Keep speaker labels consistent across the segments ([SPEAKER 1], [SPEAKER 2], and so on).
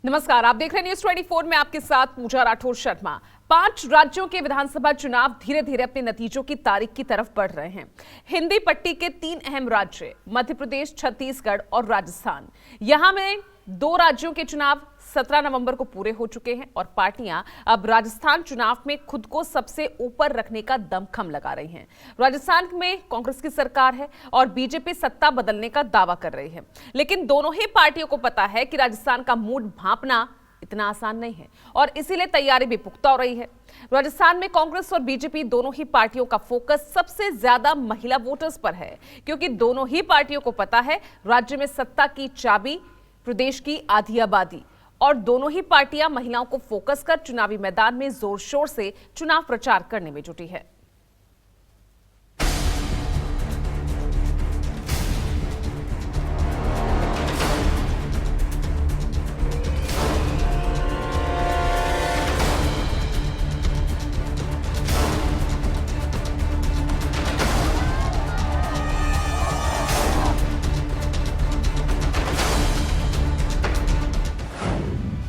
[SPEAKER 1] नमस्कार, आप देख रहे हैं न्यूज 24 में आपके साथ पूजा राठौर शर्मा। 5 राज्यों के विधानसभा चुनाव धीरे धीरे अपने नतीजों की तारीख की तरफ बढ़ रहे हैं। हिंदी पट्टी के 3 अहम राज्य मध्य प्रदेश, छत्तीसगढ़ और राजस्थान, यहां में 2 राज्यों के चुनाव 17 नवंबर को पूरे हो चुके हैं और पार्टियां अब राजस्थान चुनाव में खुद को सबसे ऊपर रखने का दमखम लगा रही हैं। राजस्थान में कांग्रेस की सरकार है और बीजेपी सत्ता बदलने का दावा कर रही है, लेकिन दोनों ही पार्टियों को पता है कि राजस्थान का मूड भांपना इतना आसान नहीं है और इसीलिए तैयारी भी पुख्ता हो रही है। राजस्थान में कांग्रेस और बीजेपी दोनों ही पार्टियों का फोकस सबसे ज्यादा महिला वोटर्स पर है, क्योंकि दोनों ही पार्टियों को पता है राज्य में सत्ता की चाबी प्रदेश की आधी आबादी, और दोनों ही पार्टियां महिलाओं को फोकस कर चुनावी मैदान में जोर शोर से चुनाव प्रचार करने में जुटी है।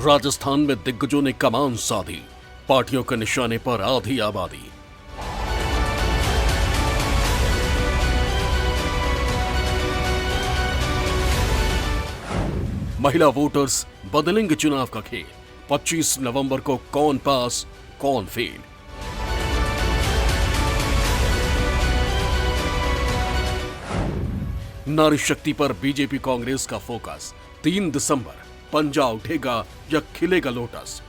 [SPEAKER 2] राजस्थान में दिग्गजों ने कमान साधी, पार्टियों के निशाने पर आधी आबादी। महिला वोटर्स बदलेंगे चुनाव का खेल। 25 नवंबर को कौन पास कौन फेल। नारी शक्ति पर बीजेपी कांग्रेस का फोकस। 3 दिसंबर पंजा उठेगा या खिलेगा लोटस।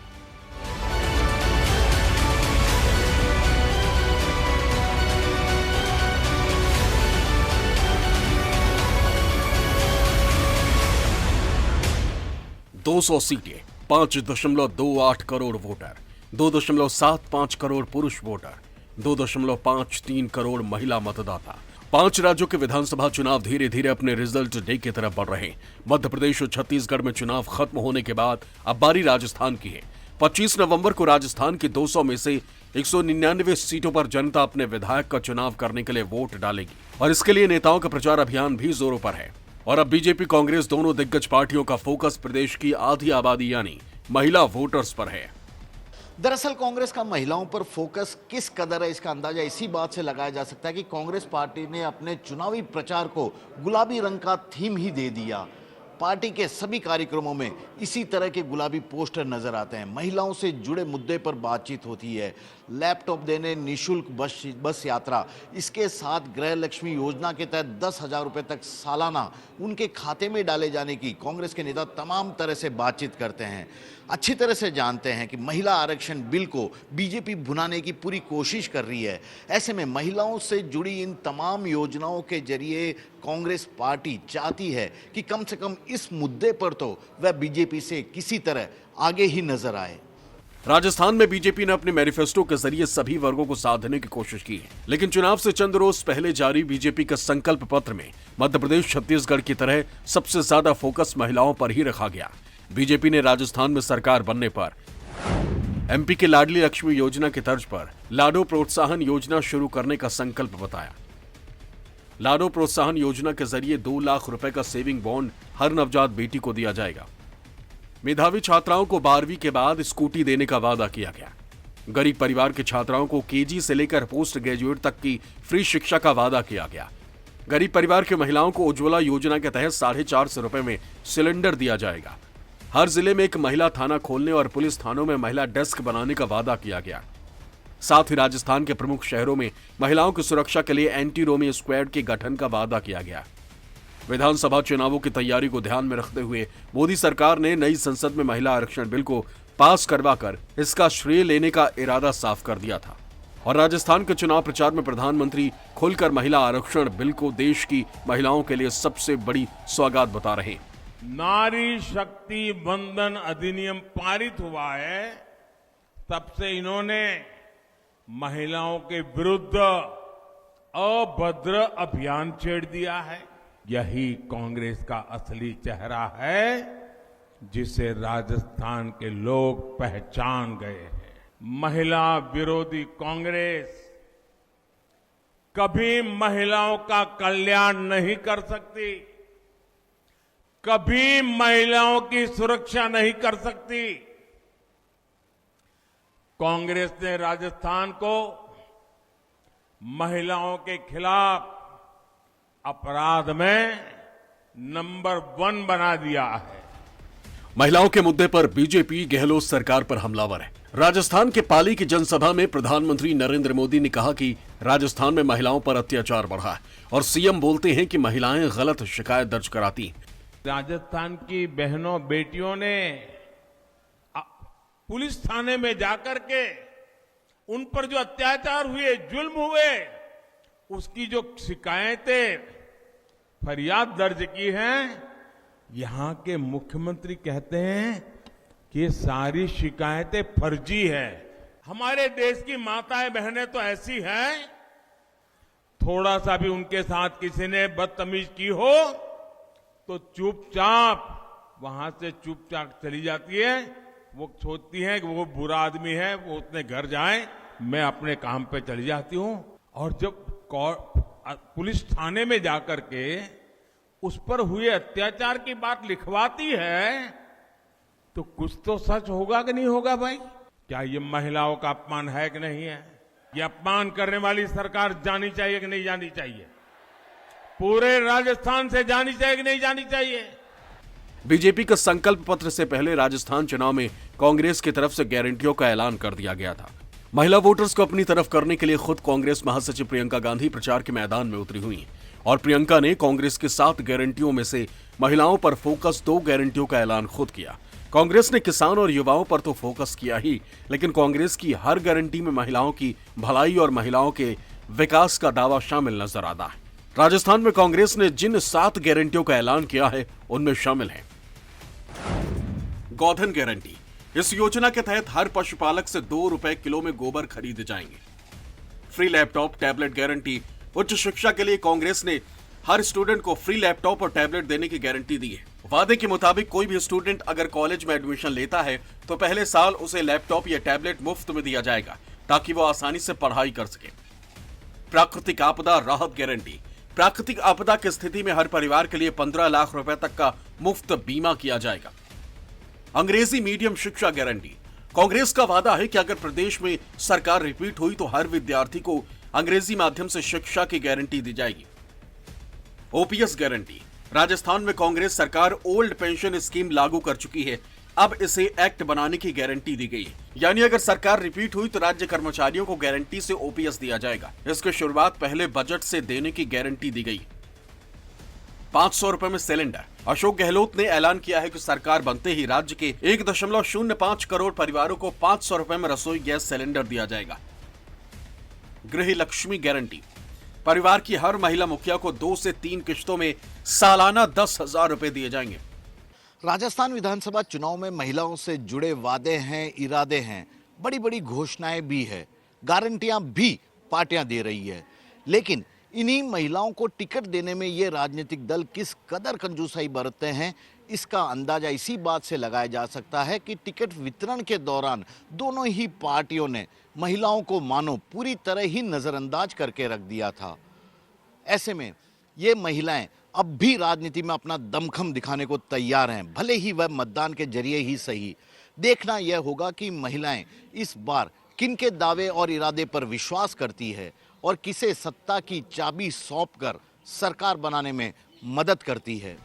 [SPEAKER 2] दो 200 सीटें, 5.28 करोड़ वोटर, 2.75 करोड़ पुरुष वोटर, 2.53 करोड़ महिला मतदाता। 5 राज्यों के विधानसभा चुनाव धीरे धीरे अपने रिजल्ट डे की तरफ बढ़ रहे हैं। मध्य प्रदेश और छत्तीसगढ़ में चुनाव खत्म होने के बाद अब बारी राजस्थान की है। 25 नवंबर को राजस्थान की 200 में से 199 सीटों पर जनता अपने विधायक का चुनाव करने के लिए वोट डालेगी और इसके लिए नेताओं का प्रचार अभियान भी जोरों पर है। और अब बीजेपी कांग्रेस दोनों दिग्गज पार्टियों का फोकस प्रदेश की आधी आबादी यानी महिला वोटर्स पर है।
[SPEAKER 3] दरअसल कांग्रेस का महिलाओं पर फोकस किस कदर है, इसका अंदाजा इसी बात से लगाया जा सकता है कि कांग्रेस पार्टी ने अपने चुनावी प्रचार को गुलाबी रंग का थीम ही दे दिया। पार्टी के सभी कार्यक्रमों में इसी तरह के गुलाबी पोस्टर नजर आते हैं। महिलाओं से जुड़े मुद्दे पर बातचीत होती है। लैपटॉप देने, निःशुल्क बस यात्रा, इसके साथ गृह लक्ष्मी योजना के तहत 10,000 रुपए तक सालाना उनके खाते में डाले जाने की कांग्रेस के नेता तमाम तरह से बातचीत करते हैं। अच्छी तरह से जानते हैं कि महिला आरक्षण बिल को बीजेपी भुनाने की पूरी कोशिश कर रही है। ऐसे में महिलाओं से जुड़ी इन तमाम योजनाओं के जरिए कांग्रेस पार्टी चाहती है कि कम से कम इस मुद्दे पर तो वह बीजेपी से किसी तरह आगे ही नजर आए।
[SPEAKER 2] राजस्थान में बीजेपी ने अपने मैनिफेस्टो के जरिए सभी वर्गों को साधने की कोशिश की है, लेकिन चुनाव से चंद रोज पहले जारी बीजेपी के संकल्प पत्र में मध्य प्रदेश, छत्तीसगढ़ की तरह सबसे ज्यादा फोकस महिलाओं पर ही रखा गया। बीजेपी ने राजस्थान में सरकार बनने पर एमपी के लाडली लक्ष्मी योजना की तर्ज पर लाडो प्रोत्साहन योजना शुरू करने का संकल्प बताया। लाडो प्रोत्साहन योजना के जरिए 2 लाख रुपए का सेविंग बॉन्ड हर नवजात बेटी को दिया जाएगा। मेधावी छात्राओं को 12वीं के बाद स्कूटी देने का वादा किया गया। गरीब परिवार के छात्राओं को केजी से लेकर पोस्ट ग्रेजुएट तक की फ्री शिक्षा का वादा किया गया। गरीब परिवार की महिलाओं को उज्ज्वला योजना के तहत 450 रुपए में सिलेंडर दिया जाएगा। हर जिले में एक महिला थाना खोलने और पुलिस थानों में महिला डेस्क बनाने का वादा किया गया। साथ ही राजस्थान के प्रमुख शहरों में महिलाओं की सुरक्षा के लिए एंटी रोमी स्क्वाड के गठन का वादा किया गया। विधानसभा चुनावों की तैयारी को ध्यान में रखते हुए मोदी सरकार ने नई संसद में महिला आरक्षण बिल को पास करवाकर इसका श्रेय लेने का इरादा साफ कर दिया था। और राजस्थान के चुनाव प्रचार में प्रधानमंत्री खुलकर महिला आरक्षण बिल को देश की महिलाओं के लिए सबसे बड़ी सौगात बता रहे हैं।
[SPEAKER 4] नारी शक्ति वंदन अधिनियम पारित हुआ है, तब से इन्होंने महिलाओं के विरुद्ध अभद्र अभियान छेड़ दिया है। यही कांग्रेस का असली चेहरा है, जिसे राजस्थान के लोग पहचान गए हैं। महिला विरोधी कांग्रेस कभी महिलाओं का कल्याण नहीं कर सकती, कभी महिलाओं की सुरक्षा नहीं कर सकती। कांग्रेस ने राजस्थान को महिलाओं के खिलाफ अपराध में नंबर 1 बना दिया है।
[SPEAKER 2] महिलाओं के मुद्दे पर बीजेपी गहलोत सरकार पर हमलावर है। राजस्थान के पाली की जनसभा में प्रधानमंत्री नरेंद्र मोदी ने कहा कि राजस्थान में महिलाओं पर अत्याचार बढ़ा है और सीएम बोलते हैं कि महिलाएं गलत शिकायत दर्ज कराती हैं।
[SPEAKER 4] राजस्थान की बहनों बेटियों ने पुलिस थाने में जाकर के उन पर जो अत्याचार हुए, जुल्म हुए, उसकी जो शिकायतें, फरियाद दर्ज की हैं, यहां के मुख्यमंत्री कहते हैं कि ये सारी शिकायतें फर्जी है। हमारे देश की माताएं बहनें तो ऐसी हैं, थोड़ा सा भी उनके साथ किसी ने बदतमीज की हो तो चुपचाप वहां से चुपचाप चली जाती है। वो सोचती है कि वो बुरा आदमी है, वो अपने घर जाए, मैं अपने काम पे चली जाती हूं। और जब पुलिस थाने में जाकर के उस पर हुए अत्याचार की बात लिखवाती है तो कुछ तो सच होगा कि नहीं होगा भाई? क्या ये महिलाओं का अपमान है कि नहीं है? ये अपमान करने वाली सरकार जानी चाहिए कि नहीं जानी चाहिए? पूरे राजस्थान से जानी चाहिए कि नहीं जानी चाहिए?
[SPEAKER 2] बीजेपी का संकल्प पत्र से पहले राजस्थान चुनाव में कांग्रेस की तरफ से गारंटियों का ऐलान कर दिया गया था। महिला वोटर्स को अपनी तरफ करने के लिए खुद कांग्रेस महासचिव प्रियंका गांधी प्रचार के मैदान में उतरी हुई और प्रियंका ने कांग्रेस के 7 गारंटियों में से महिलाओं पर फोकस 2 गारंटियों का ऐलान खुद किया। कांग्रेस ने किसान और युवाओं पर तो फोकस किया ही, लेकिन कांग्रेस की हर गारंटी में महिलाओं की भलाई और महिलाओं के विकास का दावा शामिल नजर आता है। राजस्थान में कांग्रेस ने जिन 7 गारंटियों का ऐलान किया है उनमें शामिल है गोधन गारंटी। इस योजना के तहत हर पशुपालक से 2 रुपए किलो में गोबर खरीदे जाएंगे। Free laptop tablet guarantee. उच्च शिक्षा के लिए कांग्रेस ने हर स्टूडेंट को फ्री लैपटॉप और टैबलेट देने की गारंटी दी है। वादे के मुताबिक कोई भी स्टूडेंट अगर कॉलेज में एडमिशन लेता है तो पहले साल उसे लैपटॉप या टैबलेट मुफ्त में दिया जाएगा ताकि वो आसानी से पढ़ाई कर सके। प्राकृतिक आपदा राहत गारंटी। प्राकृतिक आपदा की स्थिति में हर परिवार के लिए 15 लाख रुपए तक का मुफ्त बीमा किया जाएगा। अंग्रेजी मीडियम शिक्षा गारंटी। कांग्रेस का वादा है कि अगर प्रदेश में सरकार रिपीट हुई तो हर विद्यार्थी को अंग्रेजी माध्यम से शिक्षा की गारंटी दी जाएगी। OPS guarantee. राजस्थान में कांग्रेस सरकार ओल्ड पेंशन स्कीम लागू कर चुकी है, अब इसे एक्ट बनाने की गारंटी दी गई है। यानी अगर सरकार रिपीट हुई तो राज्य कर्मचारियों को गारंटी से ओपीएस दिया जाएगा। इसकी शुरुआत पहले बजट से देने की गारंटी दी गई। 500 रुपए में सिलेंडर। अशोक गहलोत ने ऐलान किया है कि सरकार बनते ही राज्य के 1.05 करोड़ परिवारों को 500 रुपए में रसोई गैस सिलेंडर दिया जाएगा। गृह लक्ष्मी गारंटी। परिवार की हर महिला मुखिया को 2 से 3 किश्तों में सालाना 10,000 रुपए दिए जाएंगे।
[SPEAKER 3] राजस्थान विधानसभा चुनाव में महिलाओं से जुड़े वादे हैं, इरादे हैं, बड़ी बड़ी घोषणाएं भी है, गारंटियां भी पार्टियां दे रही है। लेकिन इन्हीं महिलाओं को टिकट देने में ये राजनीतिक दल किस कदर कंजूसाई बरतते हैं, इसका अंदाजा इसी बात से लगाया जा सकता है कि टिकट वितरण के दौरान दोनों ही पार्टियों ने महिलाओं को मानो पूरी तरह ही नजरअंदाज करके रख दिया था। ऐसे में ये महिलाएं अब भी राजनीति में अपना दमखम दिखाने को तैयार हैं, भले ही वह मतदान के जरिए ही सही। देखना यह होगा कि महिलाएं इस बार किनके दावे और इरादे पर विश्वास करती है और किसे सत्ता की चाबी सौंपकर सरकार बनाने में मदद करती है।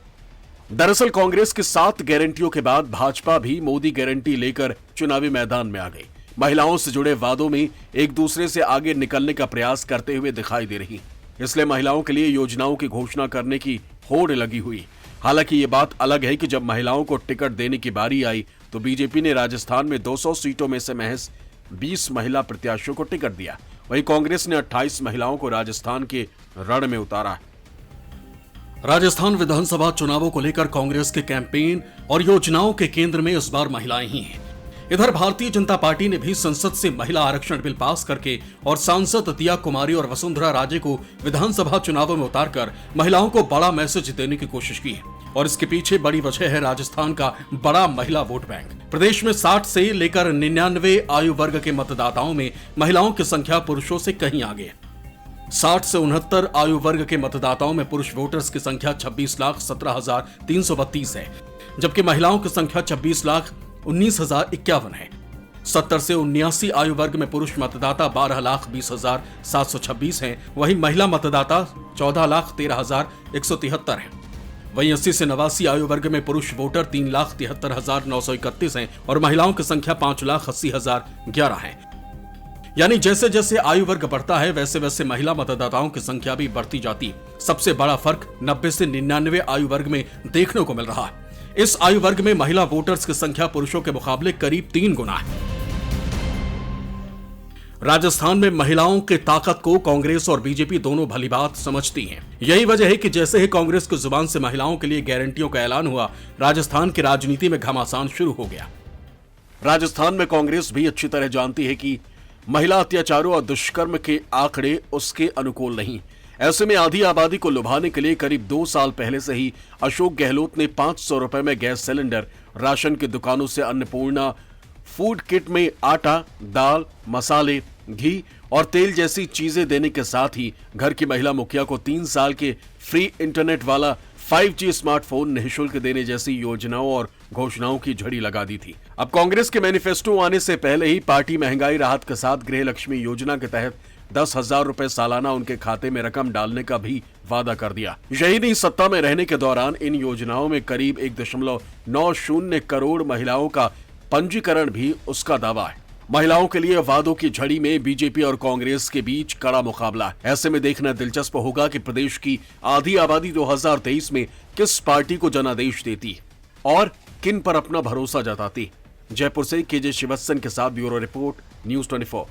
[SPEAKER 2] दरअसल कांग्रेस की 7 गारंटियों के बाद भाजपा भी मोदी गारंटी लेकर चुनावी मैदान में आ गई। महिलाओं से जुड़े वादों में एक दूसरे से आगे निकलने का प्रयास करते हुए दिखाई दे रही, इसलिए महिलाओं के लिए योजनाओं की घोषणा करने की होड़ लगी हुई। हालांकि ये बात अलग है कि जब महिलाओं को टिकट देने की बारी आई तो बीजेपी ने राजस्थान में 200 सीटों में से महज 20 महिला प्रत्याशियों को टिकट दिया। वहीं कांग्रेस ने 28 महिलाओं को राजस्थान के रण में उतारा है। राजस्थान विधानसभा चुनावों को लेकर कांग्रेस के कैंपेन और योजनाओं के केंद्र में इस बार महिलाएं ही हैं। इधर भारतीय जनता पार्टी ने भी संसद से महिला आरक्षण बिल पास करके और सांसद दिया कुमारी और वसुंधरा राजे को विधानसभा चुनावों में उतारकर महिलाओं को बड़ा मैसेज देने की कोशिश की है। और इसके पीछे बड़ी वजह है राजस्थान का बड़ा महिला वोट बैंक। प्रदेश में 60 से लेकर 99 आयु वर्ग के मतदाताओं में महिलाओं की संख्या पुरुषों से कहीं आगे है। 60 से 69 आयु वर्ग के मतदाताओं में पुरुष वोटर्स की संख्या 26,17,332 है, जबकि महिलाओं की संख्या 26,19,051 है। 70 से 79 आयु वर्ग में पुरुष मतदाता 12,20,726 हैं, वहीं महिला मतदाता 14,13,173 हैं। वहीं 80 से 89 आयु वर्ग में पुरुष वोटर 3,73,931 हैं और महिलाओं की संख्या 5,80,011 है। यानी जैसे जैसे आयु वर्ग बढ़ता है वैसे वैसे महिला मतदाताओं की संख्या भी बढ़ती जाती है। सबसे बड़ा फर्क 90 से 99 आयु वर्ग में देखने को मिल रहा है। इस आयु वर्ग में महिला वोटर्स की संख्या पुरुषों के मुकाबले करीब 3 गुना है। राजस्थान में महिलाओं की ताकत को कांग्रेस और बीजेपी दोनों भली बात समझती हैं। यही वजह है कि जैसे ही कांग्रेस की जुबान से महिलाओं के लिए गारंटियों का ऐलान हुआ, राजस्थान की राजनीति में घमासान शुरू हो गया। राजस्थान में कांग्रेस भी अच्छी तरह जानती है कि महिला अत्याचारों और दुष्कर्म के आंकड़े उसके अनुकूल नहीं। ऐसे में आधी आबादी को लुभाने के लिए करीब 2 साल पहले से ही अशोक गहलोत ने 500 रुपए में गैस सिलेंडर, राशन की दुकानों से अन्नपूर्णा फूड किट में आटा, दाल, मसाले, घी और तेल जैसी चीजें देने के साथ ही घर की महिला मुखिया को 3 साल के फ्री इंटरनेट वाला 5G स्मार्टफोन निःशुल्क देने जैसी योजनाओं और घोषणाओं की झड़ी लगा दी थी। अब कांग्रेस के मैनिफेस्टो आने से पहले ही पार्टी महंगाई राहत के साथ गृह लक्ष्मी योजना के तहत 10,000 रुपए सालाना उनके खाते में रकम डालने का भी वादा कर दिया। यही नहीं, सत्ता में रहने के दौरान इन योजनाओं में करीब 1.90 करोड़ महिलाओं का पंजीकरण भी उसका दावा है। महिलाओं के लिए वादों की झड़ी में बीजेपी और कांग्रेस के बीच कड़ा मुकाबला है। ऐसे में देखना दिलचस्प होगा कि प्रदेश की आधी आबादी 2023 में किस पार्टी को जनादेश देती है और किन पर अपना भरोसा जताती। जयपुर से केजे शिवत्सन के साथ ब्यूरो रिपोर्ट, न्यूज़ 24।